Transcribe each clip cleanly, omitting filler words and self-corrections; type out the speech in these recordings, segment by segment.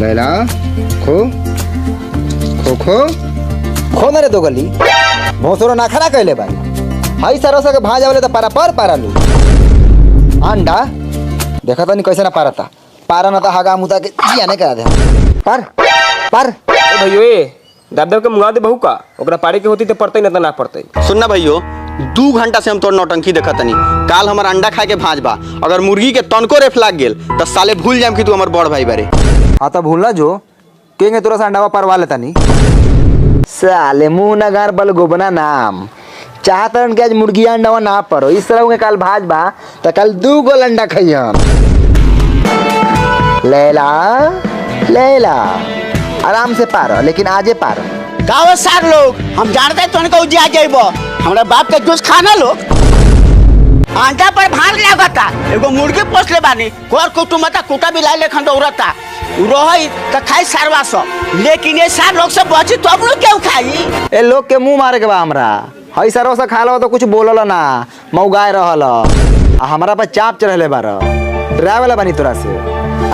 लैला खो खो खो खो ना रे दो गली भोसरो ना खरा कहले बारी हाई सरसा के भाजा वाले तो पारा पर पारा लू अंडा देखा तो नहीं कैसे ना पारता पारा ना तो हागा मुता के जिया नहीं करा दे पर भैयो ए दादा के मुंगा दे बहू का ओकरा पारे के होती तो पड़ते ना तो ना पड़ते। सुनना भैयो 2 घंटा से हम तोर नौटंकी देखा तनी काल हमार अंडा खा के भाज बा अगर मुर्गी के तनको रेफ लाग गेल तो साले भूल जाम कि तू हमार बड़ भाई बारे। हाँ तो भूलना जो केंगे तोरा सा अंडावा परवा लेता नहीं साले मुंह नगार बल गोबना नाम चाहतन के आज मुर्गी अंडावा ना परो इस तरह के काल भाज बा तो कल 2 गोल अंडा खइयन। लैला लैला आराम से पारो लेकिन आजे पारो गाँव सार लोग हम जानते हैं तुमको उजिया जाइब हमारे बाप के जूस खाना लोग आंटा पर भार लागता एगो मुर्गी पोस ले बानी कोर कुटुमता कुटा बिलाई लेखन दौड़ता रही तो खाई सारवा सब लेकिन ये सार लोग सब बची तो हम लोग क्यों खाई ए लोग के मुंह मारे के बा हमरा हई सरवा से खा लो तो कुछ बोलल ना मऊगाए रहल आ हमरा पर चाप चढ़ले बार डरावे वाला बनी तोरा से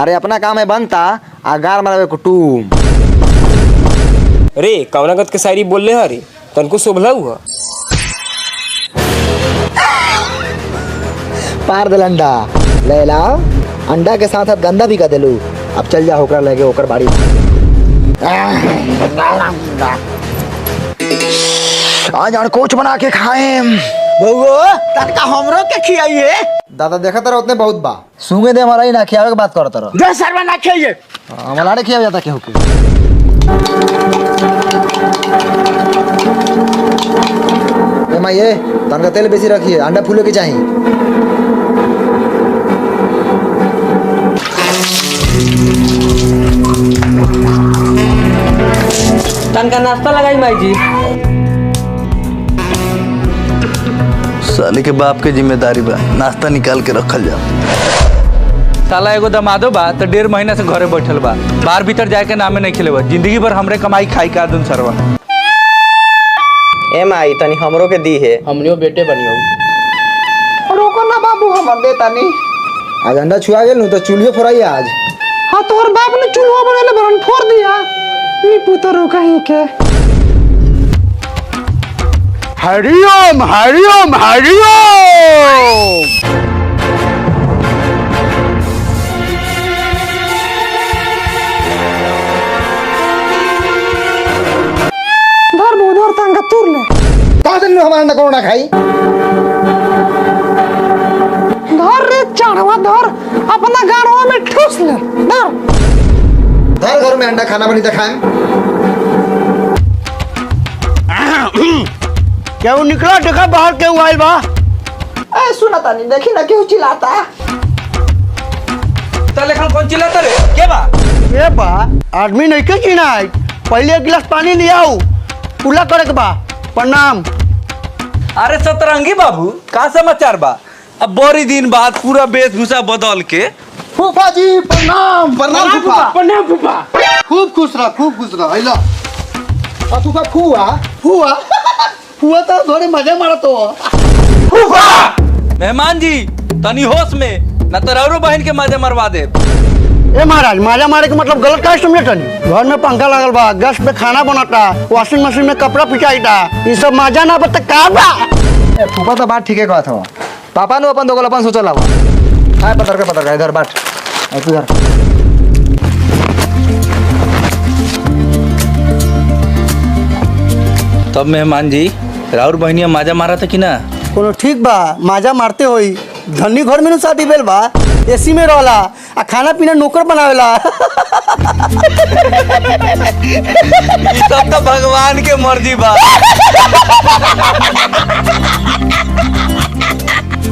अरे अपना काम है बनता आ गार मारवे कुटुम अरे कवनागत के शायरी बोल ले हरी तनको शोभला हुआ पार दिल अंडा लैला अंडा के साथ साथ गंदा भी कर दिलू अब चल जा होकर लगे होकर बाड़ी आज और कोच बना के खाए बउओ तनका हमरो के खियाइए दादा देखा तरह उतने बहुत बा सूंगे दे हमारा ही ना खियावे के बात कर तरह दे सरवा ना खियाइए हमारा ने खिया जाता केहू के ए माँ ये तनका तेल बेसी रखिए अंडा फूले के चाहिए तनका नाश्ता लगाई माई जी साले के बाप के जिम्मेदारी बा नाश्ता निकाल के रखल जा। साला एगो दमादो बा तो 1.5 महीना से घरे बैठल बा बाहर भीतर जाए के नामे नहीं खेले बा जिंदगी भर हमरे कमाई खाई का दुन सरवा। ए माई तनी हमरो के दी है हमनियो बेटे बनियो रोको ना बाबू हम दे तानी आज अंडा छुआ गेल नु तो चूल्हे फोड़ाई आज। हाँ तोहर बाप ने चूल्हा बनाले बरन फोड़ दिया नी पुतरो कहीं के हरिओम हरिओम हरिओम धर बोधर तंगा तुर ले कहा दिन हमारा अंडा कोरोना खाई धर रे चाड़वा धर अपना गाड़वा में ठूस ले धर घर में अंडा खाना बनी तो खाएं क्यों निकला देखा बाहर क्यों आइल बा ए सुना तानी देखी ना क्यों चिल्लाता तले खान कौन चिल्लाता रे के बा ए बा आदमी नहीं के चिनाई पहले 1 गिलास पानी ले आओ पूरा करे के बा प्रणाम। अरे सतरंगी बाबू का समाचार बा अब बड़ी दिन बाद पूरा वेशभूषा बदल के फूफा जी प्रणाम प्रणाम फूफा प्रणाम फूफा खूब खुश रह आइला और फूफा फूआ फुआ फुआ तो थोड़े मजे मारतो फूफा मेहमान जी तनी होश में न तो रौरो बहन के मजे मरवा दे। ए महाराज माजा मारे के मतलब गलत का समझे तनी घर में पंखा लगल बा गैस पे खाना बनाता वॉशिंग मशीन में कपड़ा पिचाईता ये सब मजा ना बता का बा फूफा तो बात ठीक है कहत हो पापा नु अपन दोगल अपन सोचल हवा हाय पतर के इधर बाट इधर तब मेहमान जी राउर बहनिया माजा मारा था कि ना कोनो ठीक बा माजा मारते होई धनी घर में शादी भेल बा एसी में रहला आ खाना पीना नौकर बनावेला ये सब तो भगवान के मर्जी बा।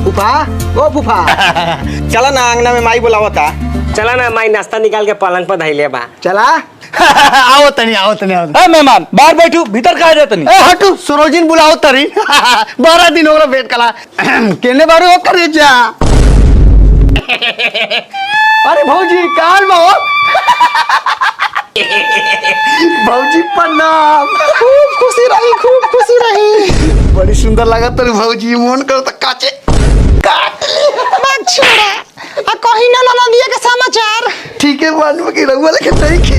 फूफा ओ फूफा चला ना अंगना में माई बुलावता चला ना माई नाश्ता निकाल के पलंग पर धैले बा चला आओ तनी ए मेहमान बाहर बैठू भीतर का जात नहीं ए हटू सरोजिन बुलाओ तरी 12 दिन होगा वेट कला केने बारे हो करे जा अरे भौजी काल बाओ भौजी प्रणाम खूब खुशी रही बड़ी सुंदर लगा तेरे भौजी मन कर तो काचे छोड़ा आ कहीं ना दिया के समाचार ठीक है मान में की रहुआ लेकिन नहीं की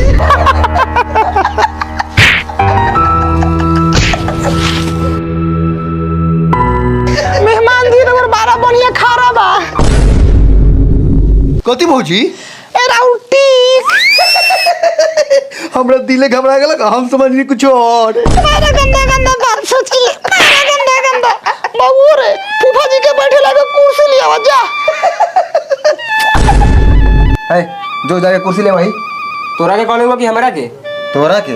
मेहमान जी नंबर 12 बढ़िया खा रहा बा कथी भौजी ए राउटी हमरा दिले घबरा गेल हम समझनी कुछ और मारा गंदा गंदा बात सोच के मारा गंदा गंदा बाबू रे फूफा जी के बैठे लगा कुर्सी ले आवा जा है जो जाके कुर्सी ले भाई। तोरा के कॉल हुआ कि हमरा के? तोरा के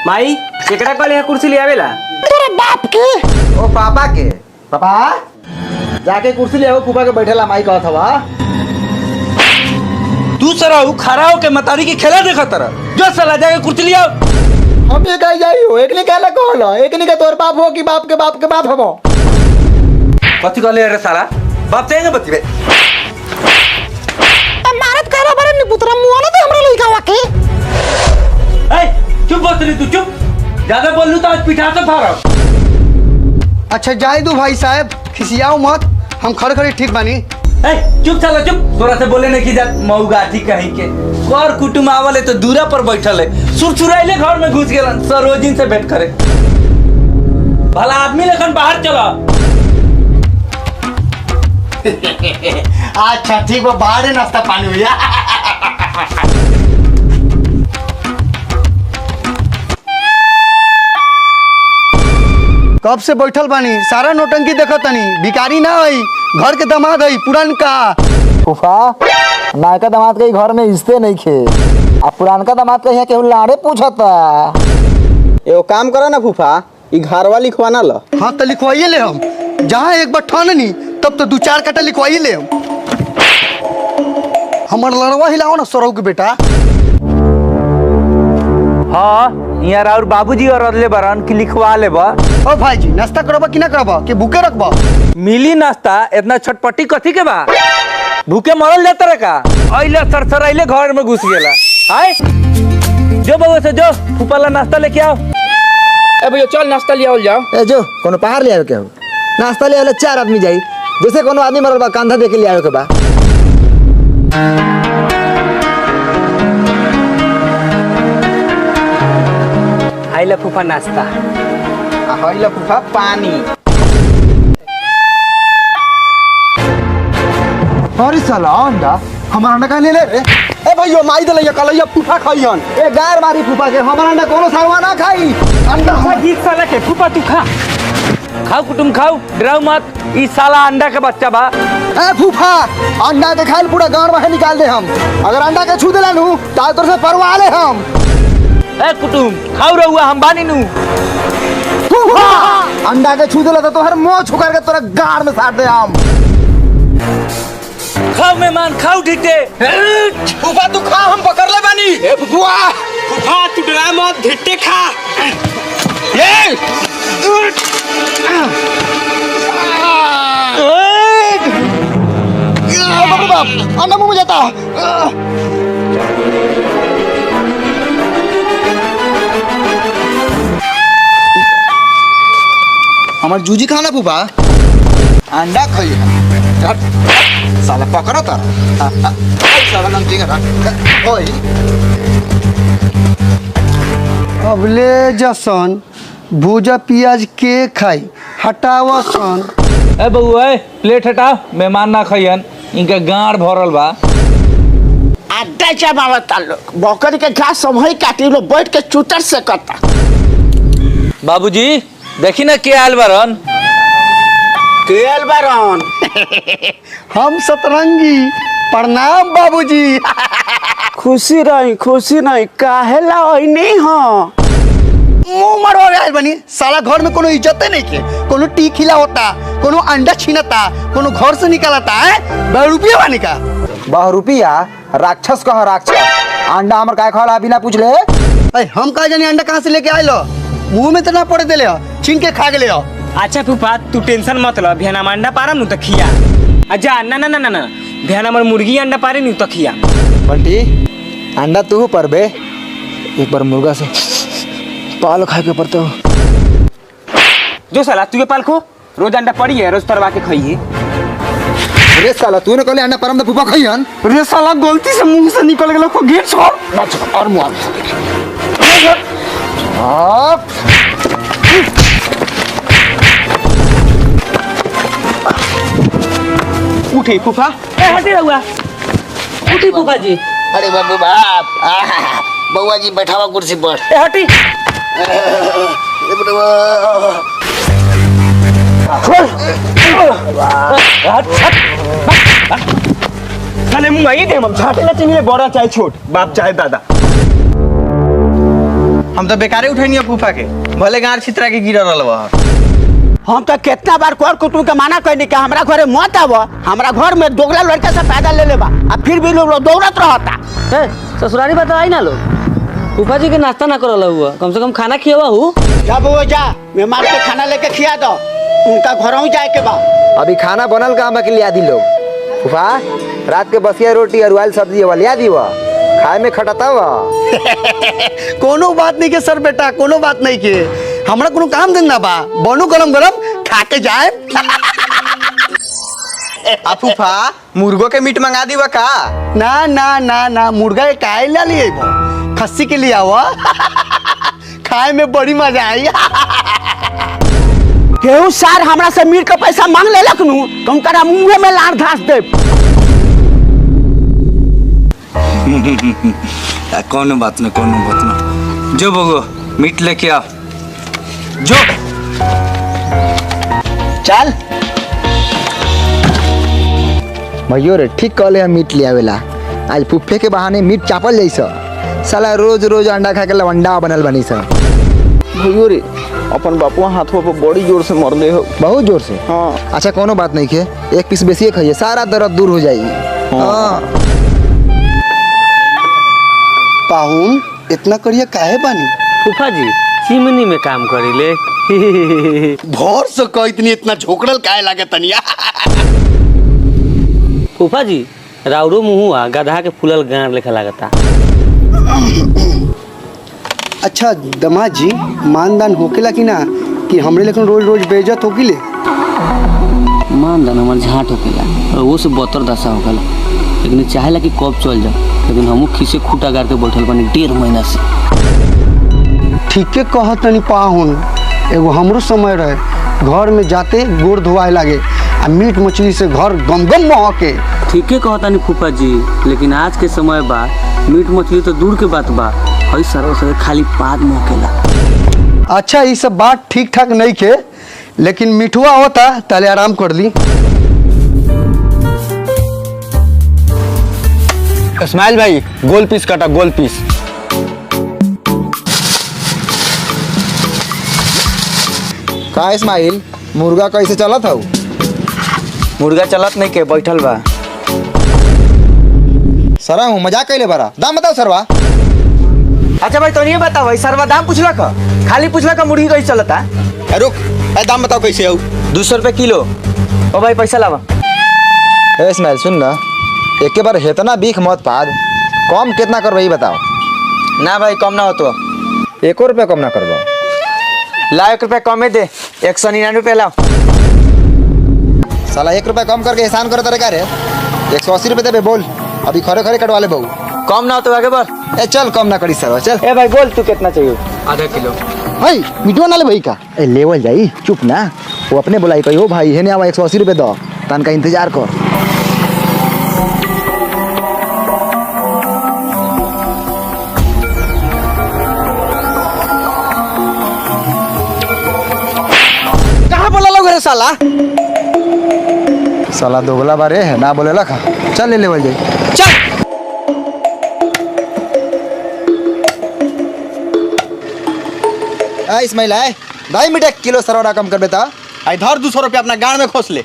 माई केकरा कॉल है कुर्सी ले आवेला? तेरे बाप के ओ पापा के। पापा जाके कुर्सी ले आओ, फूफा के बैठेला माई कहत हवा। तू सरा खड़ा हो के मतारी की खेला देखा तरह जो साला जाके कुर्सी लिया। हम ये कह जाई हो, एकनी कहला कहला, एकनी के तोर बाप हो कि बाप के बाप हबो। कथी कहले रे साला बाप चाहेंगे बतिबे मारत करा बरे निपुत्रा मुआ ना दे हमरा लइका वाके ए चुप बस रे तू चुप, ज्यादा बोललू तो आज पिठा से फाड़ा। अच्छा जाए दो भाई साहब, खिसियाओ मत, हम खड़े खड़े ठीक बानी। ए चुप साला चुप, तोरा से बोले नहीं की जात मऊगाठी कहीं के। कर कुटुम आवले तो दूरा पर बैठल है, सुरसुराइले घर में घुस गेलन सरोजिन से भेंट करे। भला आदमी लेखन बाहर चला। अच्छा ठीक बा, बाहर नाश्ता पानी हुआ। कब से बैठल बानी, सारा नोटंकी देखत तनी, भिखारी ना हई, घर के दामाद हई पुरानका। फूफा नायका दामाद के घर में इज्जते नहीं खे, आ पुरानका दामाद के यहाँ केहू लाड़े पूछता। एगो काम करो ना फूफा, ई घरवा लिखवाना ल। हाँ तो लिखवाइए ले हम, जहाँ एक बार ठाननी तब तो 2-4 कटा लिखवाइए ले हम। हमार लड़वा हिलाओ ना सौरव के बेटा। हाँ यार और बाबूजी और अदले बरन की लिखवा लेबा। ओ भाई जी नाश्ता करबा कि ना करबा कि भूखे रखबा? मिली नाश्ता, इतना छटपटी कथी के बा? भूखे मरल जाता रे का? अइले सरसर अइले घर में घुस गेला। आय जो बउआ से जो फूफाला नाश्ता लेके आओ। ए भैया चल नाश्ता ले आओ जाओ। ए जो कोनो पहाड़ ले आयो के हो, नाश्ता ले आले 4 आदमी जाई, जैसे कोनो आदमी मरल बा कंधा देके ले आयो के बा। आइला फूफा नाश्ता। हइला फूफा पानी। अरे साला अंडा हमारा अंडा कहाँ ले ले रे? ए भैया माई दे लइया कलइया फूफा खइहन। ए गार मारी फूफा के, हमारा अंडा कोनो सावा ना खाई। अंडा गीत साला के फूफा तू खा। खाओ कुटुम खाओ, डराओ मत, ई साला अंडा के बच्चा बा। ए फूफा अंडा के खाइल पूरा गांव बाहर निकाल दे हम, अगर अंडा के छू देला नु ताल तोर से परवा ले हम। ए कुटुम खाओ रहुआ हम बानी नु। फूफा अंडा के छू देला तो तोहर मुंह छुकर के तोरा गार में साट दे हम। खाओ मेहमान खाओ ढीटे। फूफा तू खा, हम पकड़ ले बानी। ए फूफा फूफा तू डरा मत, धिट्टे खा। ए बाप रे बाप, अंडा मुंह में जाता। हमार जूजी खाना फूफा, अंडा खाइए साला पकड़ो तारा। साला नमकीन रख ओए। अबले जसन भूजा पियाज के खाई हटावा सन। ए बउआ ए प्लेट हटाओ, मेहमान ना खइयन, इनका गाड़ भरल बा। अड्डा जमावा तालो बकरी के घास समही काटी लो बैठ के चूतर से कता। बाबूजी देखी ना के आयल बरन। केल बारन हम सतरंगी, प्रणाम बाबूजी। खुशी नहीं काहेला ओइनी हो मुंह मरवा गए बनी, साला घर में कोनो इज्जते नहीं के, कोनो टी खिला होता, कोनो अंडा छीनता, कोनो घर से निकालता है, 12 रुपया बानी का। 12 रुपया राक्षस कह राक्षस, अंडा हमर काय खाला बिना पूछ ले। अरे हम कहा जानी अंडा कहाँ से लेके आए लो, मुंह में तो ना पड़े देले हो, छीन के खा गेले हो। अच्छा फूफा तू टेंशन मत ल, भेना में अंडा पारम नु त खिया। अच्छा ना ना ना ना ना भेना में मुर्गी अंडा पारे नु त खिया। बंटी अंडा तू पर बे, एक बार मुर्गा से पाल खा के पड़ते हो। जो साला तू के पाल खो, रोज अंडा पड़ी है, रोज तरवा के खाइए। अरे साला तू ने कहले अंडा परम तो फूफा खइहन। रे साला गलती से मुंह से निकल गेलो को गेट छोड़ ना छोड़ और मुआ आप उठी फूफा ए हटी रहुआ उठी फूफा जी। अरे बाबू बाप बउआ जी बैठावा कुर्सी पर। ए हटी साले मुंह आई दे हम छाटे ना चाहिए बड़ा चाहे छोट बाप चाहे दादा। हम तो बेकारे उठैनी फूफा के भले गाड़ छितरा के गिर रहलवा। हम तो कितना बार कर कुटुम के माना कहनी कि हमरा घरे मत आव, हमरा घर में दोगला लड़का से पैदा ले लेबा आ फिर भी लोग दौड़त रहता। ए ससुरारी बात आई ना लो फूफा जी के नाश्ता ना करल हुआ, कम से कम खाना खियावा हूँ। जा बउआ जा, मेहमान के खाना लेके खिया दो, उनका घरों जाए के बा। अभी खाना बनल का के लिया दी लोग। फूफा रात के बसिया रोटी और उबाल सब्जी वाली लिया दी वा खाए में खटता वा। कोनो बात नहीं के सर बेटा, कोनो बात नहीं के। हमरा कोनो काम धंधा बा, बनू गरम गरम खा के जाए। आ फूफा मुर्गो के मीट मंगा दीवा का? ना ना ना ना, मुर्गा के काहे ला लिए खस्सी के लिए आवा। खाए में बड़ी मजा आई। केहू सार हमरा से मीट का पैसा मांग लेलक नु तो उनका मुंह में लार घास दे। कोनो बात ना जो बगो मीट लेके आ जो। चल भैयो रे ठीक कहले हम मीट ले आवेला। आज फुफ्फे के बहाने मीट चापल जैसा साला रोज रोज अंडा खा के लवंडा बनल बनी सा। भैयो रे अपन बापुआ हाथों पर बड़ी जोर से मरले हो। बहुत जोर से? हाँ। अच्छा कोनो बात नहीं के, एक पीस बेसी खाइए सारा दर्द दूर हो जाएगी। हाँ। पाहुन इतना करिए काहे बानी? फूफा जी चिमनी में काम करीले। भोर से कह इतनी इतना झोकड़ल काहे लागे तनिया? फूफा जी राउरो मुहुआ गधा के फूलल गाड़ लेखा लागता। अच्छा दमाद जी मानदान होकेला कि ना कि हमरे लेकिन रोज रोज बेइज्जत होकिले? मानदान हमार झाट होकेला और वो से बतर दशा होकेला, लेकिन चाहेला कि कब चल जाओ, लेकिन हमू खीसे खूटा गाड़ के बैठल बानी 1.5 महीना से। ठीके कहत तनी पाहुन, एगो हमरो समय रहे घर में जाते गोड़ धोआए लागे आ मीट मछली से घर गम गम महके। ठीके कहतानी फूफा जी, लेकिन आज के समय बा मीट मछली तो दूर के बात बा, हई सरव से खाली पाद महकेला। अच्छा ये सब बात ठीक ठाक नहीं के, लेकिन मिठुआ होता ताले आराम कर ली। इस्माइल भाई गोल पीस काटा, गोल पीस। का इस्माइल मुर्गा कैसे चलत हऊ? मुर्गा चलत नहीं के बैठल बा। सरा हूँ मजाक कैले बरा, दाम बताओ सरवा। अच्छा भाई तो नहीं बताओ सरवा दाम पूछला का, खाली पूछला का मुर्गी कैसे चलता? रुक दाम बताओ कैसे हो? 200 रुपये किलो। ओ भाई पैसा लावा। ए इस्माइल सुन ना, एक बार हेतना बीख मत पाद, कम कितना करबो ये बताओ। ना भाई कम ना हो तो 1 रुपया कम ना करबो? ला 1 रुपया कमे दे, 199 रुपये लाओ। साला 1 रुपया कम करके एहसान करे तरह का रे? 180 रुपये देबे बोल, अभी खरे खरे कटवा ले बहू। कम ना हो तो आगे बढ़। ए चल कम ना करी सरवा चल। ए भाई बोल तू कितना चाहिए? आधा किलो। भाई मिटवा ना ले भाई का। ए लेवल जाई चुप ना, वो अपने बुलाई कही हो भाई हेने आवा 180 रुपये दो, तन का इंतजार कर। कहाँ बोला लोग रे साला? साला दोगला बारे है ना बोले लखा। चल ले लेवल जाई चल। इस्माइल आए 2.5 मिनट 1 किलो सरवा कम कर बेटा। आई धर 200 रुपया अपना गाड़ में खोस ले।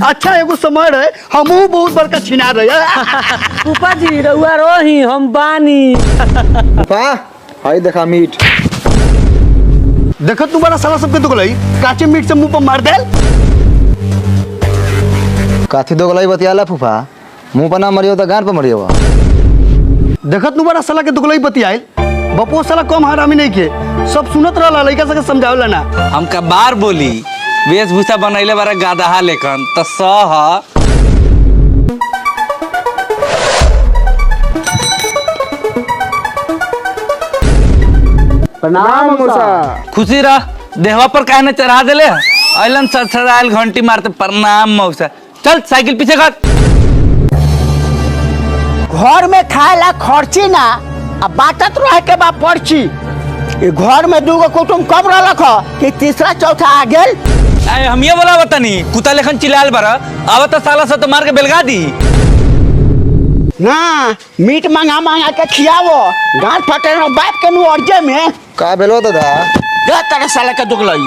अच्छा एगो समय रहे हमहू बहुत बड़का छिना रहे। फूफा जी रउआ रही हम बानी। पा हाय देखा मीट। देखत तू बड़ा साला सबके दुगलई काचे मीट से मुंह पर मार देल। काथी दोगलाई बतियाला फूफा, मुंह पर ना मरियो तो गांड पर मरियो। देखत तू बड़ा साला के दुगलई बतियाइल, बपो साला कम हरामी नहीं के सब सुनत रहला लइका सबके समझावला ना। हमका बार बोली वेशभूषा बनैले बारा गादहा लेखन त सह प्रणाम मौसा। खुशी रह देहवा पर काहे न चढ़ा देले अइलन सड़सड़ाइल घंटी मारते प्रणाम मौसा। चल साइकिल पीछे कर। घर में खाएला खर्ची ना अब बाटत रहे के बा पर्ची। ये घर में दूगो कुटुम कब रहलक कि तीसरा चौथा आ गेल। आए हम ये बोला बतानी कुत्ता लेखन चिल्लाल बारा अब त साला से तो मार के बेलगा दी। ना मीट मंगा मंगा के खियावो गांठ फटे न बाप के नु अर्जे में का भेलो दादा? गा तेरे साले के दुगलई।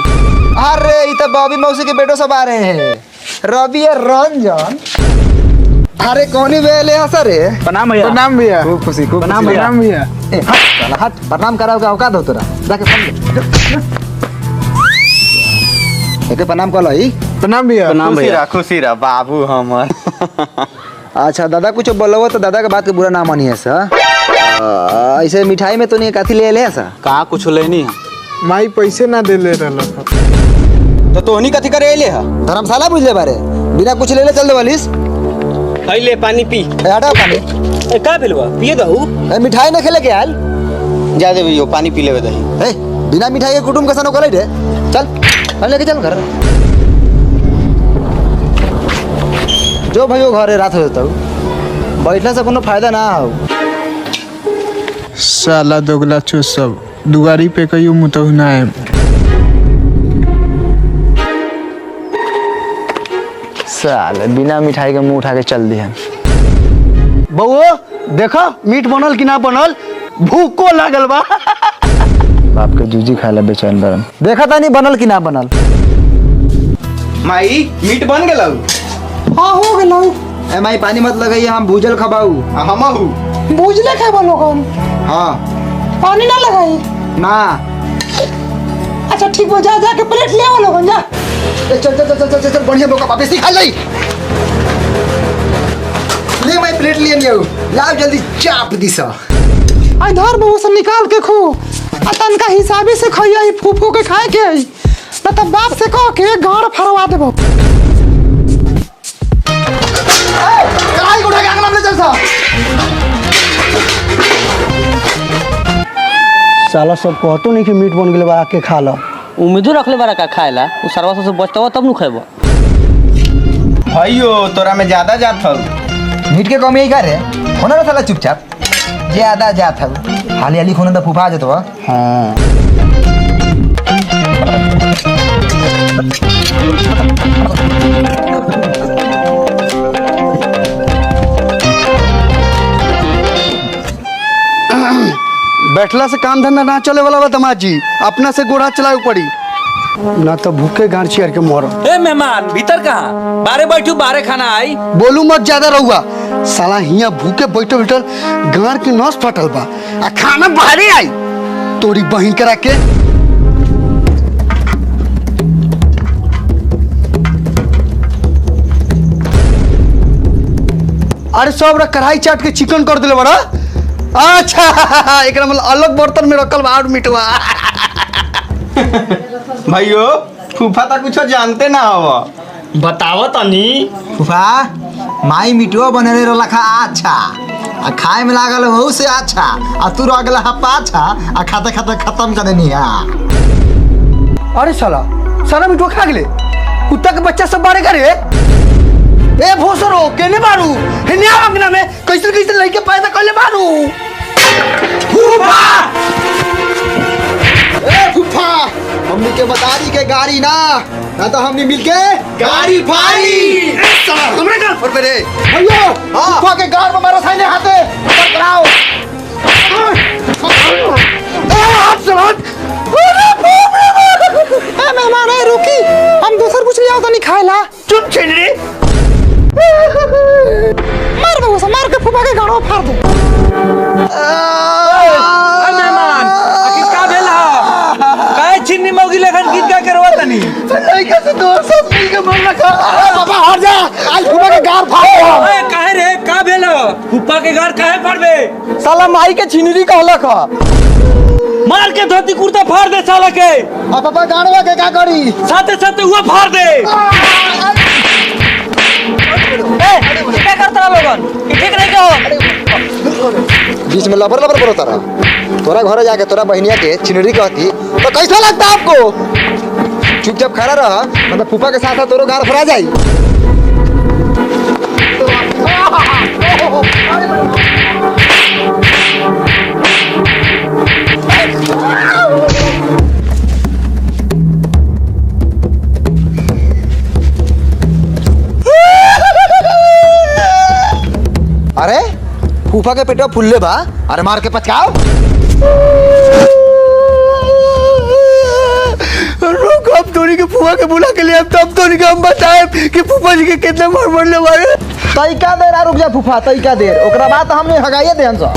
अरे ये तो बॉबी मौसी के बेटो सब आ रहे हैं, रवि और रंजन। अरे कौनी बेले हंसा रे? प्रणाम भैया। प्रणाम भैया। खूब खुशी, खूब प्रणाम खुशी। भैया। भैया। ए, हट साला, हट। प्रणाम कराओ का औकात हो तोरा? जाके एके प्रणाम कर लई। प्रणाम भैया। प्रणाम भैया। खुशी रह बाबू हमर। अच्छा दादा कुछ बोलो तो दादा के बात के बुरा ना मानिए सा। ऐसे मिठाई में तो नहीं काथी ले ले सा? कहाँ कुछ लेनी है माई पैसे ना दे ले रहल। तो तोहनी कथी करे अइले है? धर्मशाला बुझ ले बारे, बिना कुछ ले ले चल दे वालिस। ले पानी पी। ए हटा पानी। ए का भेलवा पिए दहू। ए मिठाई ना खेले के आयल? जा दे भैया पानी पी लेवे दही। ए बिना मिठाई के कुटुम के सनो करे रे। चल लेके चल घर। जो भाई वो घरे रात हो जाता हूँ, बैठने से कोनो फायदा ना हो। साला दोगला छो सब दुआरी पे कहियो मुतहु ना है। साले बिना मिठाई के मुंह उठा के चल दिया। बउओ देखो मीट बनल कि ना बनल, भूखो लागल बा। बाप के जूजी खाए ला बेचैन बरन। देखा था नहीं बनल कि ना बनल। माई मीट बन गेलौ? हाँ हो गेलौ। ए माई पानी मत लगाइए, हम भूजल खबाऊ। हमहू भूजले खाए लोगन। हाँ पानी ना लगाई। ना। अच्छा ठीक हो, जा जाके प्लेट ले आओ लोगन जा। चल चल चल चल चल चल बढ़िया मौका वापस खा लई। ले माई प्लेट लिए लियो, लाओ जल्दी चाप दिसा। आई धर बहु से निकाल के खो, आ तनका हिसाबी से खइया, फूफू के खाए के आई ना तब बाप से कह के गाड़ फरवा देबो। कढ़ाई उठा के आंगन में चल सा। साला सब कहतो नहीं कि मीट बन गेल बा, आके खा लो। उम्मीदो रखले बारा का खाएला उ सरवा से बचतवा तब नु खाएबो। भाइयो तोरा में ज्यादा जात हौ। मीट के कमी का रे? होना ना साला चुपचाप। ज्यादा जात हौ, हाली हाली खोना तो फूफा जतो। हाँ बैठला से काम धंधा ना चले वाला बा दमाजी, अपना से गोड़ा चलाए पड़ी ना तो भूखे गांड चियर के मोर। ए मेहमान भीतर कहाँ बारे बैठू बारे खाना आई। बोलू मत ज्यादा रहुआ, साला हिया भूखे बैठल बैठल गांड की नस फटल बा, आ खाना बाहरे आई तोरी बहिन करा के। अरे सब रा कढ़ाई चाट के चिकन कर दिले बड़ा। अच्छा एकरा मतलब अलग बर्तन में रखल बा और मिटवा। भाइयो फूफा तो कुछ जानते ना हो। बताओ तनी। फूफा माई मिटुआ बनेले रहला खा अच्छा, आ खाए में लागल हो से अच्छा, आ तू रह गेला हा पाछा, आ खाते खाते खत्म कर देनी है। अरे साला साला मिठुआ खा गेले, कुत्ता के बच्चा सब बारे करे। ए भोसरो केने मारू हेने अंगना में कैसे कैसे लइके पैदा करले मारू। फूफा ए फूफा, हमनी के बतारी के गाड़ी ना तो हमनी मिलके गाड़ी फाड़ी। साला हमरे गाल पर रे भैया फूफा के गाड़ में मारो साइने हाथे पकड़ाओ। ए मेहमान है रुकी, हम दूसर कुछ ले आओ तो नहीं खाएला। चुप छिनरी। मार दो उसे, मार के फूफा के गाड़ो फाड़ दो। मेहमान आखिर का भेला काहे छिन्नी मौगी लेखन गीत गा के रोवा तनी। लइका से दोस्त सब मिल के मर रखा। बाबा हट जा, आज फूफा के गाड़ फाड़। ए काहे रे का भेला फूफा के घर काहे पड़बे? साला माई के छिनरी कहलक ह मार के धोती कुर्ता फाड़ दे साला के। अब पापा गाड़वा के का करी साथे साथे हुआ फाड़ दे। क्या करता लोगन कि ठीक नहीं क्या हो? बीच में लबर लबर करो तारा। तोरा घरे जाके तोरा बहनिया के चिनरी कहती तो कैसा लगता आपको? चुपचाप खड़ा रह, मतलब फूफा के साथ साथ तोरो गार फरा जाई। अरे फूफा के पेटवा फुल्ले बा, अरे मार के पचकाओ। रुक, अब तोरी के फुआ के बुला के लिए अब तब तोरी के हम बताए कि फूफा जी के कितना मार ले मारे। तई का देर रुक जा फूफा, तई का देर, ओकरा बाद हमने हगाइए दे हम सब।